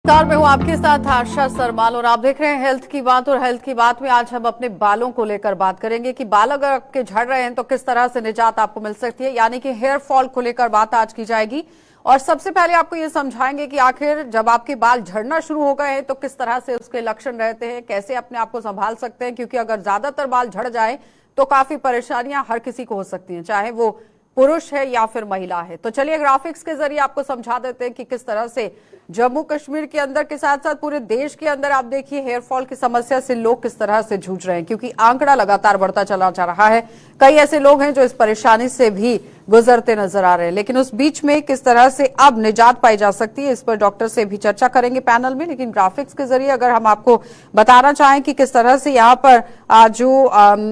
नमस्कार, मैं हूं आपके साथ आशा सरमाल और आप देख रहे हैं हेल्थ की बात। और हेल्थ की बात में आज हम अपने बालों को लेकर बात करेंगे कि बाल अगर आपके झड़ रहे हैं तो किस तरह से निजात आपको मिल सकती है, यानी कि हेयर फॉल को लेकर बात आज की जाएगी। और सबसे पहले आपको ये समझाएंगे कि आखिर जब आपके बाल झड़ना शुरू हो गए हैं तो किस तरह से उसके लक्षण रहते हैं, कैसे अपने आप को संभाल सकते हैं, क्योंकि अगर ज्यादातर बाल झड़ जाए तो काफी परेशानियां हर किसी को हो सकती हैं, चाहे वो पुरुष है या फिर महिला है। तो चलिए ग्राफिक्स के जरिए आपको समझा देते हैं कि किस तरह से जम्मू कश्मीर के अंदर के साथ साथ पूरे देश के अंदर आप देखिए हेयर फॉल की समस्या से लोग किस तरह से जूझ रहे हैं, क्योंकि आंकड़ा लगातार बढ़ता चला जा रहा है। कई ऐसे लोग हैं जो इस परेशानी से भी गुजरते नजर आ रहे हैं, लेकिन उस बीच में किस तरह से अब निजात पाई जा सकती है, इस पर डॉक्टर से भी चर्चा करेंगे पैनल में। लेकिन ग्राफिक्स के जरिए अगर हम आपको बताना चाहें कि किस तरह से यहाँ पर जो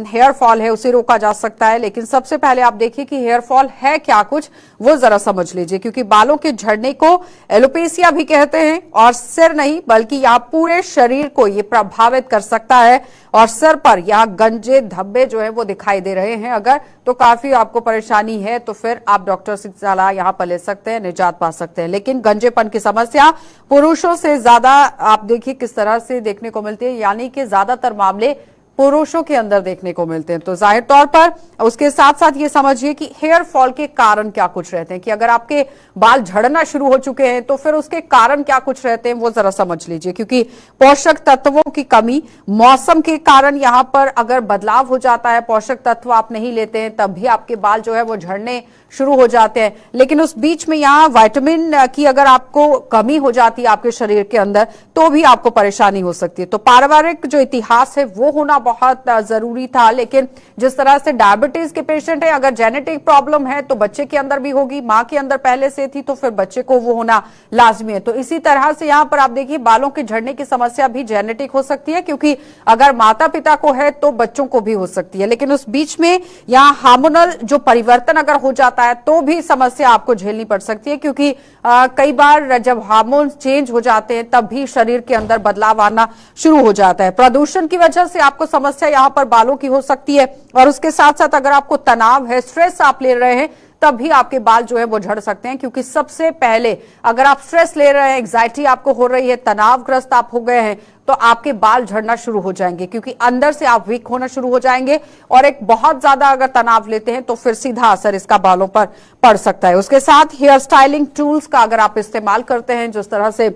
हेयर फॉल है उसे रोका जा सकता है, लेकिन सबसे पहले आप देखिए कि हेयर फॉल है क्या कुछ, वो जरा समझ लीजिए। क्योंकि बालों के झड़ने को एलोपेसिया भी कहते हैं, और सिर नहीं बल्कि यहाँ पूरे शरीर को ये प्रभावित कर सकता है। और सर पर यहाँ गंजे धब्बे जो है वो दिखाई दे रहे हैं अगर, तो काफी आपको परेशानी है तो फिर आप डॉक्टर से सलाह यहाँ पर ले सकते हैं, निजात पा सकते हैं। लेकिन गंजेपन की समस्या पुरुषों से ज्यादा आप देखिए किस तरह से देखने को मिलती है, यानी कि ज्यादातर मामले पुरुषों के अंदर देखने को मिलते हैं। तो जाहिर तौर पर उसके साथ साथ ये समझिए कि हेयर फॉल के कारण क्या कुछ रहते हैं, कि अगर आपके बाल झड़ना शुरू हो चुके हैं तो फिर उसके कारण क्या कुछ रहते हैं वो जरा समझ लीजिए। क्योंकि पोषक तत्वों की कमी, मौसम के कारण यहाँ पर अगर बदलाव हो जाता है, पोषक तत्व आप नहीं लेते हैं तब भी आपके बाल जो है वो झड़ने शुरू हो जाते हैं। लेकिन उस बीच में यहाँ विटामिन की अगर आपको कमी हो जाती है आपके शरीर के अंदर तो भी आपको परेशानी हो सकती है। तो पारिवारिक जो इतिहास है वो होना बहुत जरूरी था, लेकिन जिस तरह से डायबिटीज के पेशेंट है, अगर जेनेटिक प्रॉब्लम है तो बच्चे के अंदर भी होगी, मां के अंदर पहले से थी तो फिर बच्चे को वो होना लाजमी है। तो इसी तरह से यहाँ पर आप देखिए बालों के झड़ने की समस्या भी जेनेटिक हो सकती है, क्योंकि अगर माता पिता को है तो बच्चों को भी हो सकती है। लेकिन उस बीच में यहाँ हार्मोनल जो परिवर्तन अगर हो जाता है तो भी समस्या आपको झेलनी पड़ सकती है, क्योंकि कई बार जब हार्मोन चेंज हो जाते हैं तब भी शरीर के अंदर बदलाव आना शुरू हो जाता है। प्रदूषण की वजह से आपको समस्या यहाँ पर बालों की हो सकती है, और उसके साथ साथ अगर आपको तनाव है, स्ट्रेस आप ले रहे हैं तब भी आपके बाल जो है वो झड़ सकते हैं। क्योंकि सबसे पहले अगर आप स्ट्रेस ले रहे हैं, एंग्जाइटी आपको हो रही है, तनावग्रस्त आप हो गए हैं तो आपके बाल झड़ना शुरू हो जाएंगे, क्योंकि अंदर से आप वीक होना शुरू हो जाएंगे। और एक बहुत ज्यादा अगर तनाव लेते हैं तो फिर सीधा असर इसका बालों पर पड़ सकता है। उसके साथ हेयर स्टाइलिंग टूल्स का अगर आप इस्तेमाल करते हैं, जिस तरह से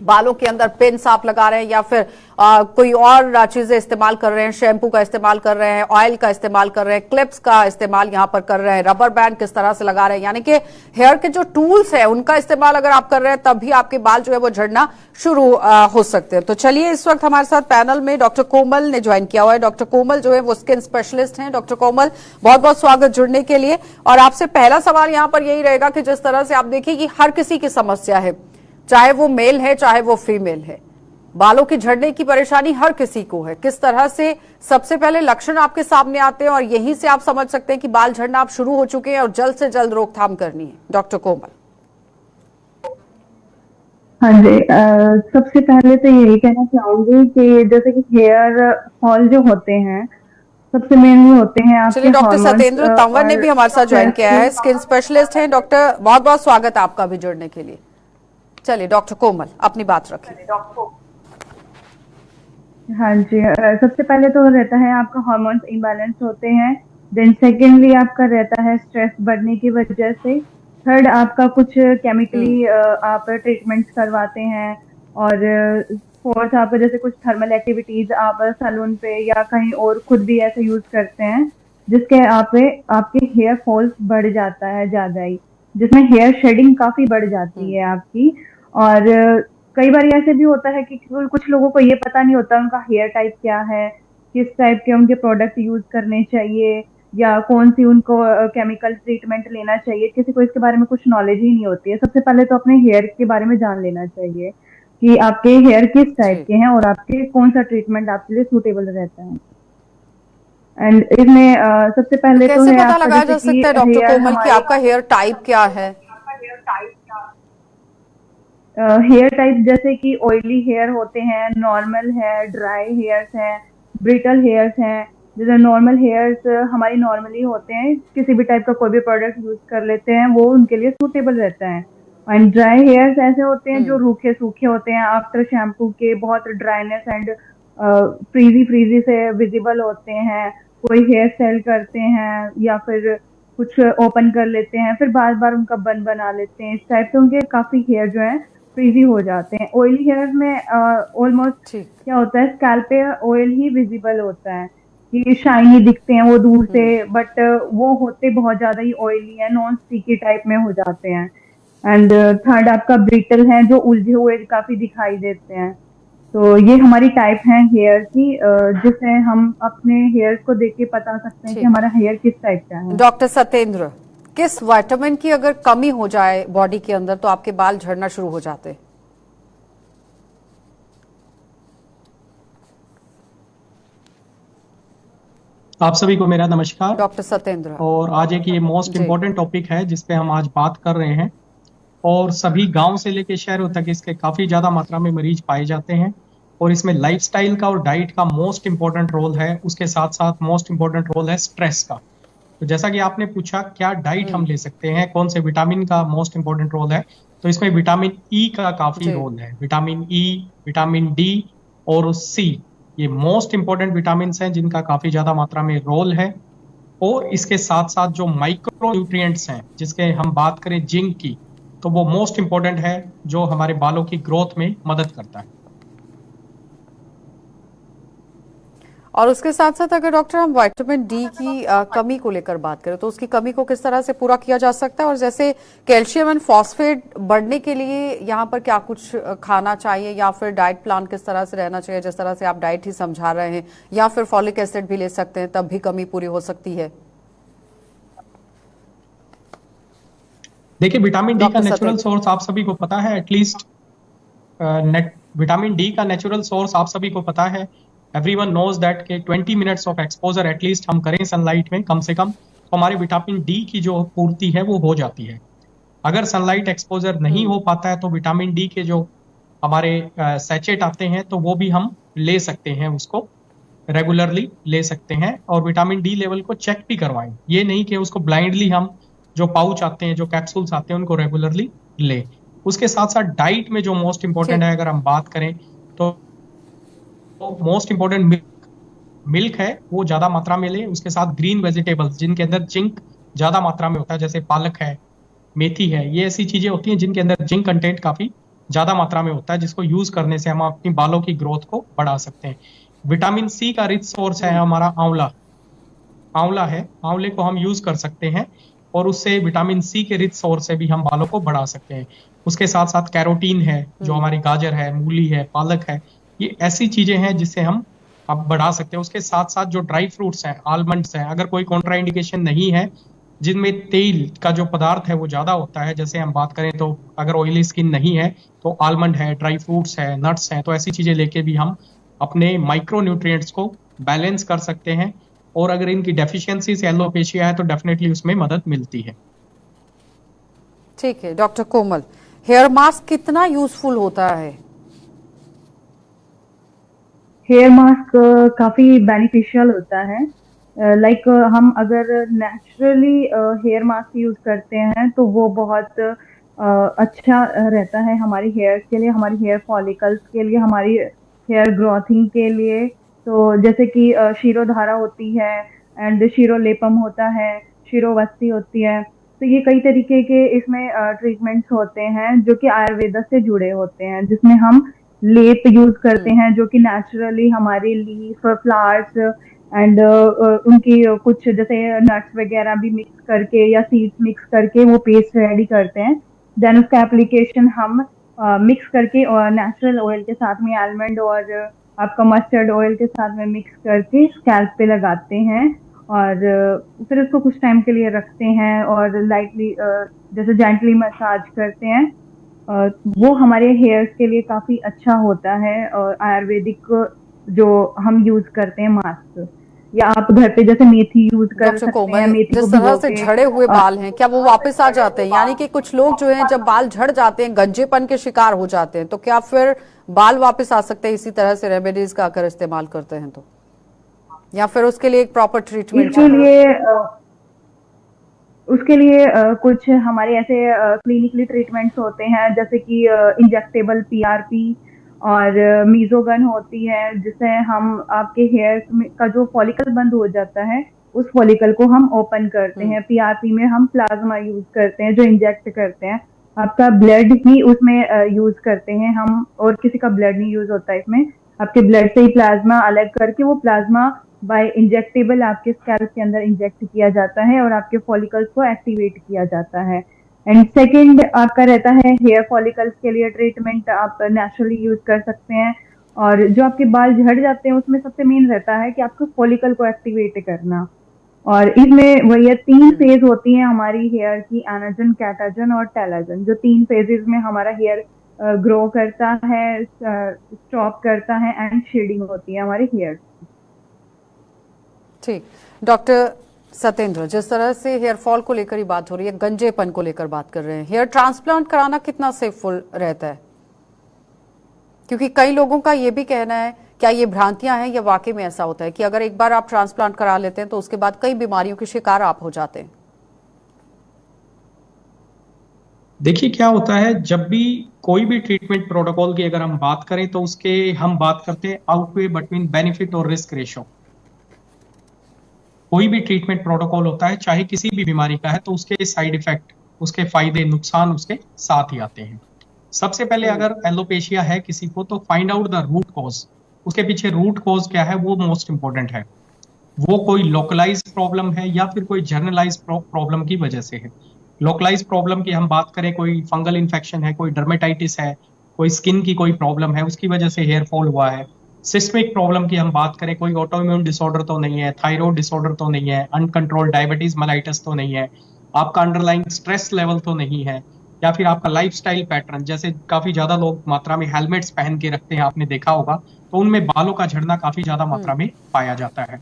बालों के अंदर पिन्स आप लगा रहे हैं या फिर कोई और चीजें इस्तेमाल कर रहे हैं, शैम्पू का इस्तेमाल कर रहे हैं, ऑयल का इस्तेमाल कर रहे हैं, क्लिप्स का इस्तेमाल यहां पर कर रहे हैं, रबर बैंड किस तरह से लगा रहे हैं, यानी कि हेयर के जो टूल्स है उनका इस्तेमाल अगर आप कर रहे हैं तब भी आपके बाल जो है वो झड़ना शुरू हो सकते हैं। तो चलिए इस वक्त हमारे साथ पैनल में डॉक्टर कोमल ने ज्वाइन किया हुआ है। डॉक्टर कोमल जो है वो स्किन स्पेशलिस्ट हैं। डॉक्टर कोमल, बहुत बहुत स्वागत जुड़ने के लिए। और आपसे पहला सवाल यहाँ पर यही रहेगा कि जिस तरह से आप देखिए कि हर किसी की समस्या है, चाहे वो मेल है चाहे वो फीमेल है, बालों की झड़ने की परेशानी हर किसी को है। किस तरह से सबसे पहले लक्षण आपके सामने आते हैं और यहीं से आप समझ सकते हैं कि बाल झड़ना आप शुरू हो चुके हैं और जल्द से जल्द रोकथाम करनी है? डॉक्टर कोमल। हाँ जी, सबसे पहले तो यही कहना चाहूंगी कि जैसे कि हेयर फॉल जो होते हैं सबसे मेनली होते हैं आपके चलिए, डॉक्टर हार्मोन्स सतेंद्र तंवर ने और भी हमारे साथ ज्वाइन स्ट्रेस किया के। है, स्किन स्पेशलिस्ट हैं। डॉक्टर, बहुत बहुत स्वागत है आपका भी जुड़ने के लिए। चलिए डॉक्टर कोमल अपनी बात रखिए। हाँ जी, सबसे पहले तो रहता है आपका हार्मोन्स इम्बैलेंस होते हैं। देन सेकेंडली आपका रहता है स्ट्रेस बढ़ने की वजह से। थर्ड आपका कुछ केमिकली आप ट्रीटमेंट्स करवाते हैं। और फोर्थ आपका जैसे कुछ थर्मल एक्टिविटीज आप सैलून पे या कहीं और खुद भी ऐसे यूज करते हैं, जिसके आपके हेयर फॉल्स बढ़ जाता है ज्यादा ही, जिसमें हेयर शेडिंग काफी बढ़ जाती है आपकी। और कई बार ऐसे भी होता है कि कुछ लोगों को ये पता नहीं होता उनका हेयर टाइप क्या है, किस टाइप के उनके प्रोडक्ट यूज करने चाहिए या कौन सी उनको केमिकल ट्रीटमेंट लेना चाहिए। किसी को इसके बारे में कुछ नॉलेज ही नहीं होती है। सबसे पहले तो अपने हेयर के बारे में जान लेना चाहिए कि आपके हेयर किस टाइप जी, के हैं और आपके कौन सा ट्रीटमेंट आपके लिए सूटेबल रहता है। एंड इसमें सबसे तो पहले तो कैसे है पता आपका लगाया जैसे जा कि सकता है डॉक्टर हेयर कोमल कि हमारे आपका हेयर टाइप क्या है? हेयर टाइप जैसे कि ऑयली हेयर होते हैं, नॉर्मल है, ड्राई हेयर्स हैं, ब्रिटल हेयर्स हैं। जैसे नॉर्मल हेयर्स हमारी नॉर्मली होते हैं, किसी भी टाइप का कोई भी प्रोडक्ट यूज कर लेते हैं वो उनके लिए सूटेबल रहता है। एंड ड्राई हेयर्स ऐसे होते हैं जो रूखे सूखे होते हैं आफ्टर शैम्पू के, बहुत ड्राइनेस एंड फ्रीजी फ्रीजी से विजिबल होते हैं। कोई हेयर सेल करते हैं या फिर कुछ ओपन कर लेते हैं, फिर बार बार उनका बन बना लेते हैं, इस टाइप से उनके काफी हेयर जो है फ्रीजी हो जाते हैं। ऑयली हेयर्स में ऑलमोस्ट ठीक। क्या होता है, स्कैल्प पे ऑयल ही विजिबल होता है, कि शाइनी दिखते हैं वो दूर से, बट वो होते बहुत ज्यादा ही ऑयली है, नॉन स्टिकी टाइप में हो जाते हैं। एंड थर्ड आपका ब्रिटल है, जो उलझे हुए काफी दिखाई देते हैं। तो ये हमारी टाइप है हेयर की, जिससे हम अपने हेयर को देख के बता सकते हैं कि ठीक। हमारा हेयर किस टाइप का है। डॉक्टर सत्येंद्र, किस विटामिन की अगर कमी हो जाए बॉडी के अंदर तो आपके बाल झड़ना शुरू हो जाते हैं? आप सभी को मेरा नमस्कार। डॉक्टर सत्येंद्र और आज एक ये मोस्ट जी। इम्पोर्टेंट टॉपिक है जिस पे हम आज बात कर रहे हैं। और सभी गांव से लेके शहरों तक इसके काफी ज्यादा मात्रा में मरीज पाए जाते हैं। और इसमें लाइफस्टाइल का और डाइट का मोस्ट इम्पोर्टेंट रोल है, उसके साथ साथ मोस्ट इम्पोर्टेंट रोल है स्ट्रेस का। तो जैसा कि आपने पूछा क्या डाइट हम ले सकते हैं, कौन से विटामिन का मोस्ट इम्पोर्टेंट रोल है, तो इसमें विटामिन ई का काफी जी। रोल है। विटामिन ई, विटामिन डी और सी, ये मोस्ट इंपॉर्टेंट विटामिन हैं जिनका काफी ज्यादा मात्रा में रोल है। और इसके साथ साथ जो माइक्रो न्यूट्रिएंट्स हैं जिसके हम बात करें जिंक की, तो वो मोस्ट इंपॉर्टेंट है जो हमारे बालों की ग्रोथ में मदद करता है। और उसके साथ साथ अगर डॉक्टर हम विटामिन डी की कमी को लेकर बात करें तो उसकी कमी को किस तरह से पूरा किया जा सकता है, और जैसे कैल्शियम एंड फॉस्फेट बढ़ने के लिए यहाँ पर क्या कुछ खाना चाहिए, या फिर डाइट प्लान किस तरह से रहना चाहिए, जिस तरह से आप डाइट ही समझा रहे हैं, या फिर फॉलिक एसिड भी ले सकते हैं तब भी कमी पूरी हो सकती है? देखिए, विटामिन डी का डॉक्टर नेचुरल सत्येंद्र सोर्स आप सभी को पता है, एटलीस्ट विटामिन डी का नेचुरल सोर्स आप सभी को पता है। एवरीवन नोज दैट के 20 मिनट्स ऑफ एक्सपोजर एटलीस्ट हम करें सनलाइट में कम से कम, तो हमारे विटामिन डी की जो पूर्ति है वो हो जाती है। अगर सनलाइट एक्सपोजर नहीं हो पाता है तो विटामिन डी के जो हमारे सैचेट आते हैं तो वो भी हम ले सकते हैं, उसको रेगुलरली ले सकते हैं। और विटामिन डी लेवल को चेक भी करवाएं, ये नहीं कि उसको ब्लाइंडली हम जो पाउच आते हैं, जो कैप्सूल्स आते हैं, उनको रेगुलरली ले। उसके साथ साथ डाइट में जो मोस्ट इंपॉर्टेंट ठीक। है अगर हम बात करें तो मोस्ट इंपॉर्टेंट मिल्क है, वो ज्यादा मात्रा में ले। उसके साथ ग्रीन वेजिटेबल्स जिनके अंदर जिंक ज्यादा मात्रा में होता है, जैसे पालक है, मेथी है, ये ऐसी चीजें होती हैं जिनके अंदर जिंक कंटेंट काफी ज्यादा मात्रा में होता है, जिसको यूज करने से हम अपनी बालों की ग्रोथ को बढ़ा सकते हैं। विटामिन सी का रिच सोर्स है हमारा आंवला। आंवला है, आंवले को हम यूज कर सकते हैं और उससे विटामिन सी के रिच सोर्स से भी हम बालों को बढ़ा सकते हैं। उसके साथ साथ कैरोटीन है, जो हमारी गाजर है, मूली है, पालक है, ये ऐसी चीजें हैं जिससे हम अब बढ़ा सकते हैं। उसके साथ साथ जो ड्राई फ्रूट्स हैं, आलमंड्स हैं, अगर कोई कॉन्ट्रा इंडिकेशन नहीं है जिनमें तेल का जो पदार्थ है वो ज्यादा होता है, जैसे हम बात करें तो अगर ऑयली स्किन नहीं है तो आलमंड है, ड्राई फ्रूट्स है, नट्स हैं, तो ऐसी चीजें लेके भी हम अपने माइक्रो न्यूट्रिएंट्स को बैलेंस कर सकते हैं। और अगर इनकी डेफिशिएंसी से एलोपेशिया है तो डेफिनेटली उसमें मदद मिलती है। ठीक है। डॉक्टर कोमल, हेयर मास्क कितना यूजफुल होता है? हेयर मास्क काफी बेनिफिशियल होता है। लाइक हम अगर नेचुरली हेयर मास्क यूज करते हैं तो वो बहुत अच्छा रहता है हमारी हेयर के लिए, हमारी हेयर फॉलिकल्स के लिए, हमारी हेयर ग्रोथिंग के लिए। तो जैसे कि शिरोधारा होती है एंड शिरोलेपम होता है, शिरोवस्ती होती है, तो ये कई तरीके के इसमें ट्रीटमेंट्स होते हैं जो कि आयुर्वेदा से जुड़े होते हैं, जिसमें हम लेप यूज करते हैं जो कि नेचुरली हमारे लीफ, फ्लावर्स एंड उनकी कुछ जैसे नट्स वगैरह भी मिक्स करके या सीड्स मिक्स करके वो पेस्ट रेडी करते हैं। देन उसका एप्लीकेशन हम मिक्स करके और नेचुरल ऑयल के साथ में, आलमंड और आपका मस्टर्ड ऑयल के साथ में मिक्स करके स्कैल्प पे लगाते हैं, और फिर उसको कुछ टाइम के लिए रखते हैं और लाइटली जैसे जेंटली मसाज करते हैं। वो हमारे हेयर्स के लिए काफी अच्छा होता है। और आयुर्वेदिक जो हम यूज करते हैं मास्क, या आप घर पे जैसे मेथी यूज कर डॉक्टर सकते हैं, कोमल, मेथी को जिस तरह भिगो से के झड़े हुए बाल हैं क्या वो वापस आ जाते हैं? यानी कि कुछ लोग जो हैं जब बाल झड़ जाते हैं गंजेपन के शिकार हो जाते हैं, तो क्या फिर बाल वापस आ सकते हैं इसी तरह से रेमेडीज का अगर इस्तेमाल करते हैं तो, या फिर उसके लिए एक प्रॉपर ट्रीटमेंट इसके चाहिए? लिए उसके लिए कुछ हमारे ऐसे क्लिनिकली ट्रीटमेंट्स होते हैं, जैसे कि इंजेक्टेबल पीआरपी और मीजोगन होती है, जिससे हम आपके हेयर का जो फॉलिकल बंद हो जाता है उस फॉलिकल को हम ओपन करते हैं। पीआरपी में हम प्लाज्मा यूज करते हैं जो इंजेक्ट करते हैं, आपका ब्लड ही उसमें यूज करते हैं हम, और किसी का ब्लड नहीं यूज होता इसमें। आपके ब्लड से ही प्लाज्मा अलग करके वो प्लाज्मा बाय इंजेक्टेबल आपके स्कैल्प के अंदर इंजेक्ट किया जाता है और आपके फॉलिकल्स को एक्टिवेट किया जाता है। एंड सेकंड आपका रहता है हेयर फॉलिकल्स के लिए ट्रीटमेंट, आप नेचुरली यूज कर सकते हैं। और जो आपके बाल झड़ जाते हैं उसमें सबसे मेन रहता है कि आपको फॉलिकल को एक्टिवेट करना। और इसमें वही है, 3 फेज होती है हमारी हेयर की, एनाजन, कैटाजन और टेलाजन। जो 3 फेजेस में हमारा हेयर ग्रो करता है, स्टॉप करता है एंड शेडिंग होती है हमारे हेयर। ठीक। डॉक्टर सत्येंद्र, जिस तरह से हेयर फॉल को लेकर ही बात हो रही है, गंजेपन को लेकर बात कर रहे हैं, हेयर ट्रांसप्लांट कराना कितना सेफुल रहता है? क्योंकि कई लोगों का ये भी कहना है, क्या ये भ्रांतियां हैं या वाकई में ऐसा होता है कि अगर एक बार आप ट्रांसप्लांट करा लेते हैं तो उसके बाद कई बीमारियों के शिकार आप हो जाते हैं? देखिए क्या होता है, जब भी कोई भी ट्रीटमेंट प्रोटोकॉल की अगर हम बात करें तो उसके हम बात करते हैं आउटवे बिटवीन बेनिफिट और रिस्क रेशो। कोई भी ट्रीटमेंट प्रोटोकॉल होता है, चाहे किसी भी बीमारी का है, तो उसके साइड इफेक्ट, उसके फायदे नुकसान उसके साथ ही आते हैं। सबसे पहले अगर एलोपेशिया है किसी को, तो find out the root cause. उसके पीछे रूट कॉज क्या है वो मोस्ट इंपॉर्टेंट है। वो कोई लोकलाइज प्रॉब्लम है या फिर कोई जर्नलाइज प्रॉब्लम की वजह से है। लोकलाइज प्रॉब्लम की हम बात करें, कोई फंगल इन्फेक्शन है, कोई डर्मेटाइटिस है, कोई स्किन की कोई प्रॉब्लम है, उसकी वजह से हेयर फॉल हुआ है। सिस्मिक प्रॉब्लम की हम बात करें, कोई ऑटोइम्यून डिसऑर्डर तो नहीं है, थायराइड डिसऑर्डर तो नहीं है, अनकंट्रोल्ड डायबिटीज मेलाइटस तो नहीं है, आपका अंडरलाइंग स्ट्रेस लेवल तो नहीं है, या फिर आपका लाइफस्टाइल पैटर्न, जैसे काफी ज्यादा लोग मात्रा में हेलमेट्स पहन के रखते हैं, आपने देखा होगा, तो उनमें बालों का झड़ना काफी ज्यादा मात्रा में पाया जाता है।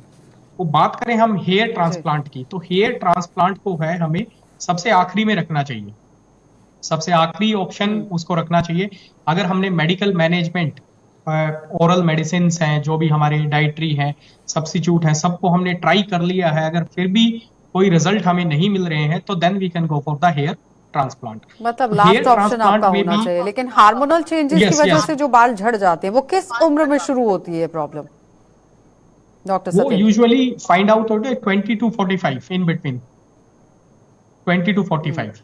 वो बात करें हम हेयर ट्रांसप्लांट की, तो हेयर ट्रांसप्लांट को है हमें सबसे आखिरी में रखना चाहिए। सबसे आखिरी ऑप्शन उसको रखना चाहिए। अगर हमने मेडिकल मैनेजमेंट, ओरल मेडिसिन हैं, जो भी हमारे डाइटरी हैं, सब्स्टिट्यूट हैं, सबको हमने ट्राई कर लिया है, अगर फिर भी कोई रिजल्ट हमें नहीं मिल रहे हैं, तो then we can go for the hair transplant. मतलब हेयर लास्ट ऑप्शन ट्रांसप्लांट आपका में होना भी चाहिए। लेकिन हार्मोनल चेंजेस की यस वजह यस से जो बाल झड़ जाते हैं, वो किस उम्र में शुरू होती है प्रॉब्लम, डॉक्टर वो सत्येंद्र? यूजुअली फाइंड आउट होते हैं 20 to 45, in between 20 to 45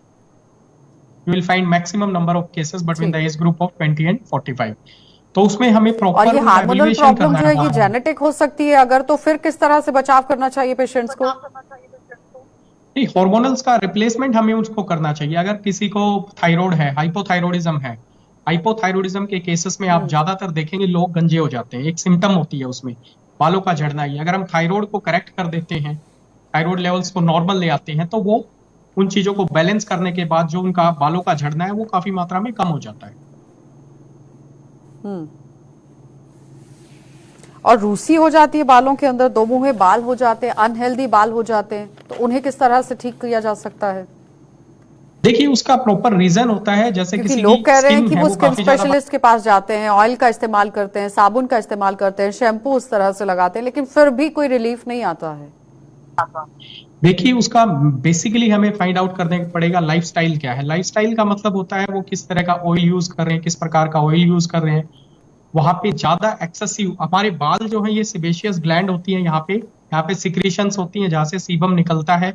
you will find maximum number of cases between the ठीक। age group of 20 and 45। तो उसमें हमें और ये प्रॉपर हार्मोनल एवेल्युएशन प्रॉब्लम करना जो है है ये हार्मोन। जेनेटिक हो सकती है, अगर तो फिर किस तरह से बचाव करना चाहिए पेशेंट्स को? नहीं, हॉर्मोनल्स का रिप्लेसमेंट हमें उसको करना चाहिए। अगर किसी को थायराइड है, हाइपोथायरॉयडिज्म है, हाइपोथायरॉयडिज्म के केसेस में आप ज्यादातर देखेंगे लोग गंजे हो जाते हैं, एक सिम्टम होती है उसमें बालों का झड़ना ही। अगर हम थायराइड को करेक्ट कर देते हैं, थायराइड लेवल्स को नॉर्मल ले आते हैं, तो वो उन चीजों को बैलेंस करने के बाद जो उनका बालों का झड़ना है वो काफी मात्रा में कम हो जाता है। और रूसी हो जाती है बालों के अंदर, दो मुंहे बाल हो जाते हैं, अनहेल्दी बाल हो जाते हैं, तो उन्हें किस तरह से ठीक किया जा सकता है? देखिए उसका प्रॉपर रीजन होता है, जैसे क्योंकि किसी लोग की कह रहे हैं स्किन कि है वो वो स्किन काफी ज्यादा, स्पेशलिस्ट के पास जाते हैं, ऑयल का इस्तेमाल करते हैं, साबुन का इस्तेमाल करते हैं, शैम्पू उस तरह से लगाते हैं, लेकिन फिर भी कोई रिलीफ नहीं आता है। देखिए उसका बेसिकली हमें फाइंड आउट करने पड़ेगा लाइफस्टाइल क्या है। लाइफस्टाइल का मतलब होता है वो किस तरह का ऑयल यूज कर रहे हैं, किस प्रकार का ऑयल यूज कर रहे हैं। वहां पे ज्यादा एक्सेसिव, हमारे बाल जो है ये सिबेशियस ग्लैंड होती है, यहाँ पे सिक्रीशंस होती हैं जहां से सीबम निकलता है,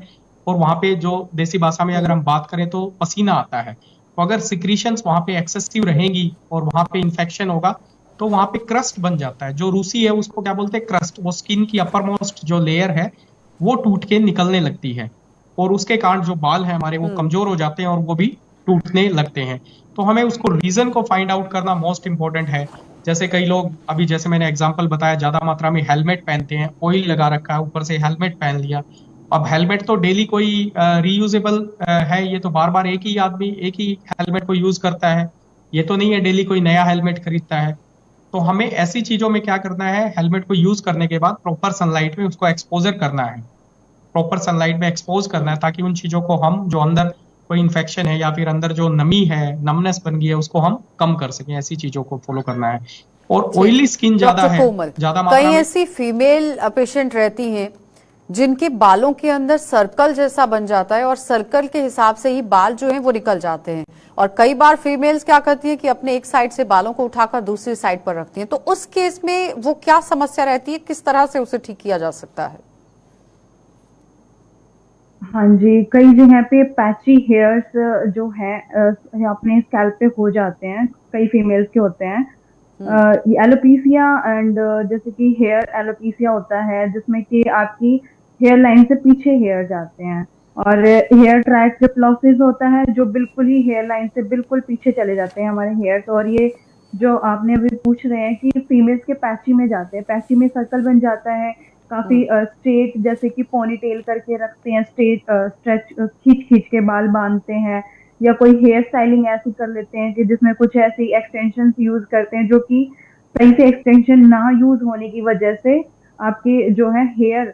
और वहां पे जो देसी भाषा में अगर हम बात करें तो पसीना आता है। तो अगर सिक्रीशंस वहां पे एक्सेसिव रहेंगी और वहां पे इंफेक्शन होगा, तो वहां पे क्रस्ट बन जाता है। जो रूसी है उसको क्या बोलते हैं, क्रस्ट। वो स्किन की अपर मोस्ट जो लेयर है वो टूट के निकलने लगती है, और उसके कारण जो बाल है हमारे वो कमजोर हो जाते हैं और वो भी टूटने लगते हैं। तो हमें उसको रीजन को फाइंड आउट करना मोस्ट इंपॉर्टेंट है। जैसे कई लोग, अभी जैसे मैंने एग्जांपल बताया, ज्यादा मात्रा में हेलमेट पहनते हैं, ऑयल लगा रखा है, ऊपर से हेलमेट पहन लिया। अब हेलमेट तो डेली कोई रीयूजेबल है, ये तो बार बार एक ही आदमी एक ही हेलमेट को यूज करता है, ये तो नहीं है डेली कोई नया हेलमेट खरीदता है। तो हमें ऐसी चीजों में क्या करना है, हेलमेट को यूज करने के बाद प्रॉपर सनलाइट में उसको एक्सपोजर करना है, प्रॉपर सनलाइट में एक्सपोज करना है, ताकि उन चीजों को हम, जो अंदर कोई इन्फेक्शन है या फिर अंदर जो नमी है, नमनेस बन गई है, उसको हम कम कर सकें। ऐसी चीजों को फॉलो करना है। और ऑयली स्किन ज्यादा डॉक्टर है, कोमल, ज्यादा कई मात्रा में। ऐसी फीमेल पेशेंट रहती हैं जिनके बालों के अंदर सर्कल जैसा बन जाता है और सर्कल के हिसाब से ही बाल जो हैं वो निकल जाते हैं, और कई बार फीमेल्स क्या करती हैं कि अपने एक साइड से बालों को उठाकर दूसरी साइड पर रखती हैं, तो उस केस में वो क्या समस्या रहती है, किस तरह से उसे ठीक किया जा सकता है? हाँ जी, कई जगह पे पैची हेयर्स जो है अपने स्कैल्प पे हो जाते हैं, कई फीमेल्स के होते हैं। ये एलोपीसिया एंड जैसे कि हेयर एलोपीसिया होता है जिसमें कि आपकी हेयर लाइन से पीछे हेयर जाते हैं, और हेयर ट्राइकोप्लासिस होता है जो बिल्कुल ही हेयर लाइन से बिल्कुल पीछे चले जाते हैं हमारे हेयर्स। और ये जो आपने अभी पूछ रहे हैं कि फीमेल्स के पैची में जाते हैं, पैची में सर्कल बन जाता है, काफी स्ट्रेट जैसे कि पोनी टेल करके रखते हैं, स्ट्रेट स्ट्रेच खींच खींच के बाल बांधते हैं, या कोई हेयर स्टाइलिंग ऐसी कर लेते हैं कि जिसमें कुछ ऐसी एक्सटेंशन यूज करते हैं जो कि सही से एक्सटेंशन ना यूज होने की वजह से आपके जो है हेयर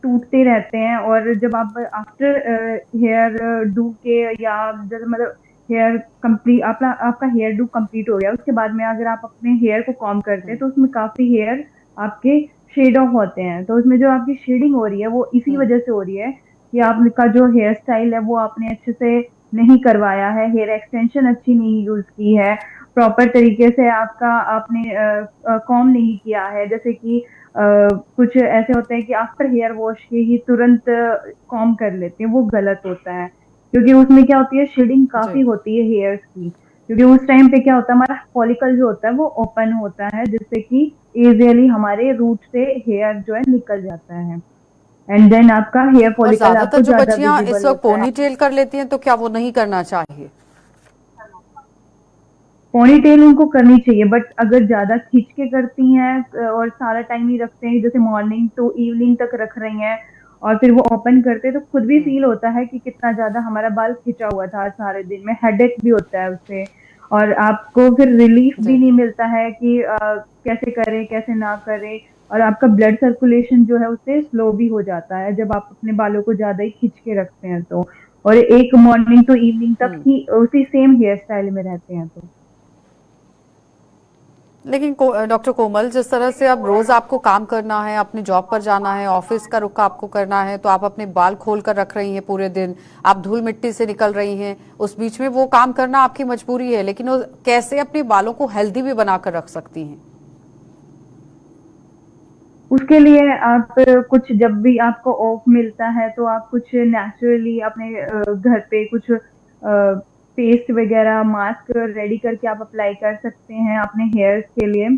टूटते रहते हैं। और जब आप आफ्टर हेयर डू के या जैसे मतलब हेयर कंप्लीट आपका हेयर डू कंप्लीट हो गया, उसके बाद में अगर आप अपने हेयर को कॉम्ब करते हैं तो उसमें काफी हेयर आपके शेड ऑफ होते हैं। तो उसमें जो आपकी शेडिंग हो रही है वो इसी वजह से हो रही है कि आपका जो हेयर स्टाइल है वो आपने अच्छे से नहीं करवाया है, हेयर एक्सटेंशन अच्छी नहीं यूज की है, प्रॉपर तरीके से आपने कॉम नहीं किया है। जैसे कि कुछ ऐसे होते हैं कि आफ्टर हेयर वॉश के ही तुरंत कॉम कर लेते हैं, वो गलत होता है, क्योंकि उसमें क्या होती है, शेडिंग काफी जी। होती है हेयर्स की। क्योंकि उस टाइम पे क्या होता है, हमारा फॉलिकल जो होता है वो ओपन होता है, जिससे कि इजीली हमारे रूट से हेयर जो है निकल जाता है, एंड देन आपका हेयर और फॉलिकल ज्यादातर आपको जो ज्यादा बच्चियां इस विजिबल वक्त होता है। पोनी टेल कर लेती हैं, तो क्या वो नहीं करना चाहिए? पोनी टेल उनको करनी चाहिए, बट अगर ज्यादा खींच के करती हैं और सारा टाइम ही रखते हैं, जैसे मॉर्निंग टू इवनिंग तक रख रही हैं और फिर वो ओपन करते हैं, तो खुद भी फील होता है कि कितना ज्यादा हमारा बाल खिंचा हुआ था सारे दिन में, हेडेक भी होता है उससे, और आपको फिर रिलीफ भी जी। नहीं मिलता है कि कैसे करें कैसे ना करें। और आपका ब्लड सर्कुलेशन जो है उससे स्लो भी हो जाता है जब आप अपने बालों को ज्यादा ही खींच के रखते हैं तो, और एक मॉर्निंग टू इवनिंग तक ही उसी सेम हेयर स्टाइल में रहते हैं तो। लेकिन डॉक्टर कोमल, जिस तरह से अब रोज आपको काम करना है, अपनी जॉब पर जाना है, ऑफिस का रुख आपको करना है, तो आप अपने बाल खोल कर रख रही हैं पूरे दिन, आप धूल मिट्टी से निकल रही हैं, उस बीच में वो काम करना आपकी मजबूरी है, लेकिन वो कैसे अपने बालों को हेल्दी भी बनाकर रख सकती हैं? उसके लिए आप कुछ जब भी आपको ऑफ मिलता है तो आप कुछ नेचुरली अपने घर पे कुछ पेस्ट वगैरह मास्क रेडी करके आप अप्लाई कर सकते हैं अपने हेयर्स के लिए।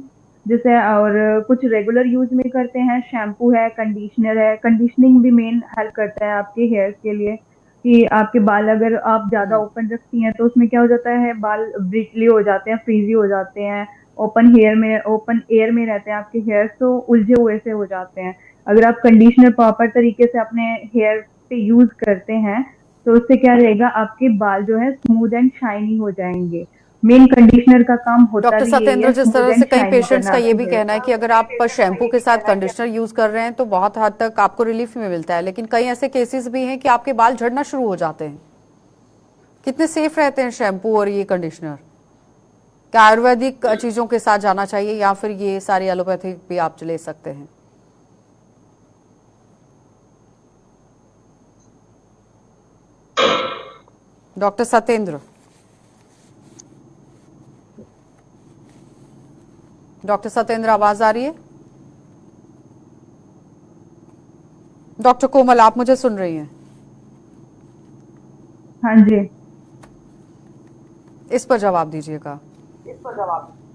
जैसे और कुछ रेगुलर यूज में करते हैं, शैम्पू है, कंडीशनर है, कंडीशनिंग भी मेन हेल्प करता है आपके हेयर्स के लिए, कि आपके बाल अगर आप ज्यादा ओपन रखती हैं तो उसमें क्या हो जाता है, बाल ब्रिटली हो जाते हैं, फ्रीजी हो जाते हैं, ओपन एयर में रहते हैं आपके हेयर, तो उलझे हुए से हो जाते हैं। अगर आप कंडीशनर प्रॉपर तरीके से अपने हेयर पे यूज करते हैं तो उससे क्या रहेगा, आपके बाल जो है स्मूथ एंड शाइनी हो जाएंगे। मेन कंडीशनर का काम होता डॉक्टर भी यही सत्येंद्र, है, जिस स्मूथ तरह एंड से कई शाइनी पेशेंट्स करना का ये आपके भी हेयर कहना है को। कि अगर आप शैम्पू के साथ कंडीशनर यूज कर रहे हैं तो बहुत हद तक आपको रिलीफ में मिलता है, लेकिन कई ऐसे केसेस भी हैं कि आपके बाल झड़ना शुरू हो जाते हैं। कितने सेफ रहते हैं शैम्पू और ये कंडीशनर? क्या आयुर्वेदिक चीजों के साथ जाना चाहिए, या फिर ये सारी एलोपैथिक भी आप ले सकते हैं? डॉक्टर सत्येंद्र, डॉक्टर सत्येंद्र, आवाज आ रही है? डॉक्टर कोमल, आप मुझे सुन रही हैं? हाँ जी। इस पर जवाब दीजिएगा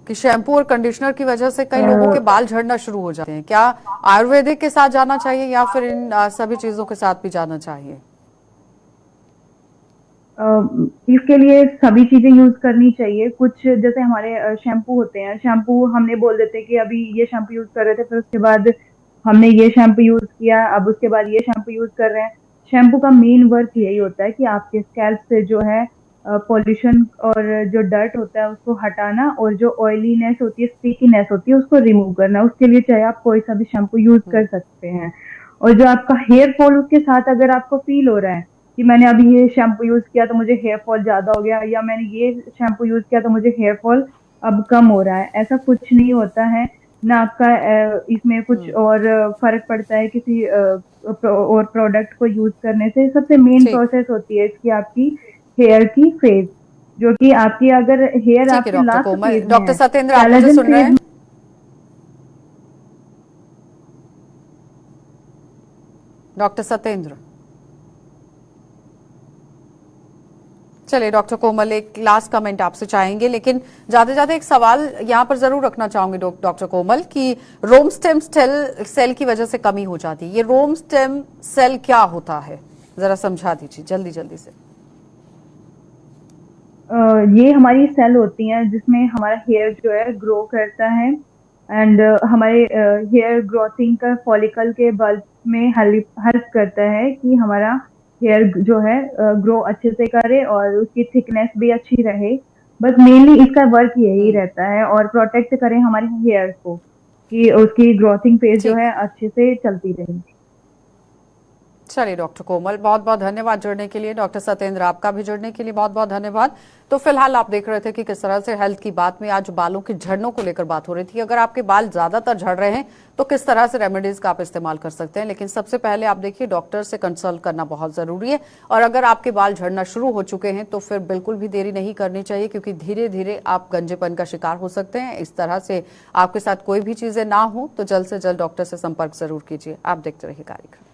कि शैम्पू और कंडीशनर की वजह से कई लोगों के बाल झड़ना शुरू हो जाते हैं, क्या आयुर्वेदिक के साथ जाना चाहिए या फिर इन सभी चीजों के साथ भी जाना चाहिए? इसके लिए सभी चीजें यूज करनी चाहिए। कुछ जैसे हमारे शैम्पू होते हैं, शैम्पू हमने बोल देते हैं कि अभी ये शैम्पू यूज कर रहे थे, फिर उसके बाद हमने ये शैम्पू यूज किया, अब उसके बाद ये शैम्पू यूज कर रहे हैं। शैम्पू का मेन वर्क यही होता है कि आपके स्कैल्प से जो है पॉल्यूशन और जो डर्ट होता है उसको हटाना, और जो ऑयलीनेस होती है, स्टिकीनेस होती है, उसको रिमूव करना। उसके लिए चाहे आप कोई सा भी शैम्पू यूज कर सकते हैं। और जो आपका हेयर फॉल, उसके साथ अगर आपको फील हो रहा है कि मैंने अभी ये शैम्पू यूज किया तो मुझे हेयर फॉल ज्यादा हो गया, या मैंने ये शैम्पू यूज किया तो मुझे हेयर फॉल अब कम हो रहा है, ऐसा कुछ नहीं होता है। ना आपका इसमें कुछ और फर्क पड़ता है किसी और प्रोडक्ट को यूज करने से। सबसे मेन ठीक प्रोसेस होती है इसकी आपकी हेयर की फेज, जो कि आपकी अगर हेयर ठीक है आपके डॉक्टर लास्ट कोमल। फेज में डॉक्टर है, सत्येंद्र, आप मुझे कैलाजन सुन रहे फेज। हैं? डॉक्टर सत्येंद्र, चलिए डॉक्टर कोमल, एक लास्ट कमेंट आपसे चाहेंगे, लेकिन जाते जाते एक सवाल यहाँ पर जरूर रखना चाहूंगी डॉक्टर कोमल कि रोम स्टेम सेल की वजह से कमी हो जाती है, ये रोम स्टेम सेल क्या होता है, जरा समझा दीजिए जल्दी जल्दी से। ये हमारी सेल होती हैं जिसमें हमारा हेयर जो है ग्रो करता है। एंड हमारे हेयर ग्रोथिंग का फॉलिकल के बल्ब में हेल्प करता है कि हमारा हेयर जो है ग्रो अच्छे से करे और उसकी थिकनेस भी अच्छी रहे। बस मेनली इसका वर्क यही रहता है, और प्रोटेक्ट करें हमारे हेयर को कि उसकी ग्रोथिंग फेज जो ठीक, है अच्छे से चलती रहे। चलिए डॉक्टर कोमल, बहुत बहुत धन्यवाद जुड़ने के लिए। डॉक्टर सत्येंद्र, आपका भी जुड़ने के लिए बहुत बहुत धन्यवाद। तो फिलहाल आप देख रहे थे कि किस तरह से हेल्थ की बात में आज बालों के झड़नों को लेकर बात हो रही थी। अगर आपके बाल ज्यादातर झड़ रहे हैं तो किस तरह से रेमेडीज का आप इस्तेमाल कर सकते हैं, लेकिन सबसे पहले आप देखिए डॉक्टर से कंसल्ट करना बहुत जरूरी है। और अगर आपके बाल झड़ना शुरू हो चुके हैं तो फिर बिल्कुल भी देरी नहीं करनी चाहिए, क्योंकि धीरे धीरे आप गंजेपन का शिकार हो सकते हैं। इस तरह से आपके साथ कोई भी चीजें ना हो तो जल्द से जल्द डॉक्टर से संपर्क जरूर कीजिए। आप देखते रहिए कार्यक्रम।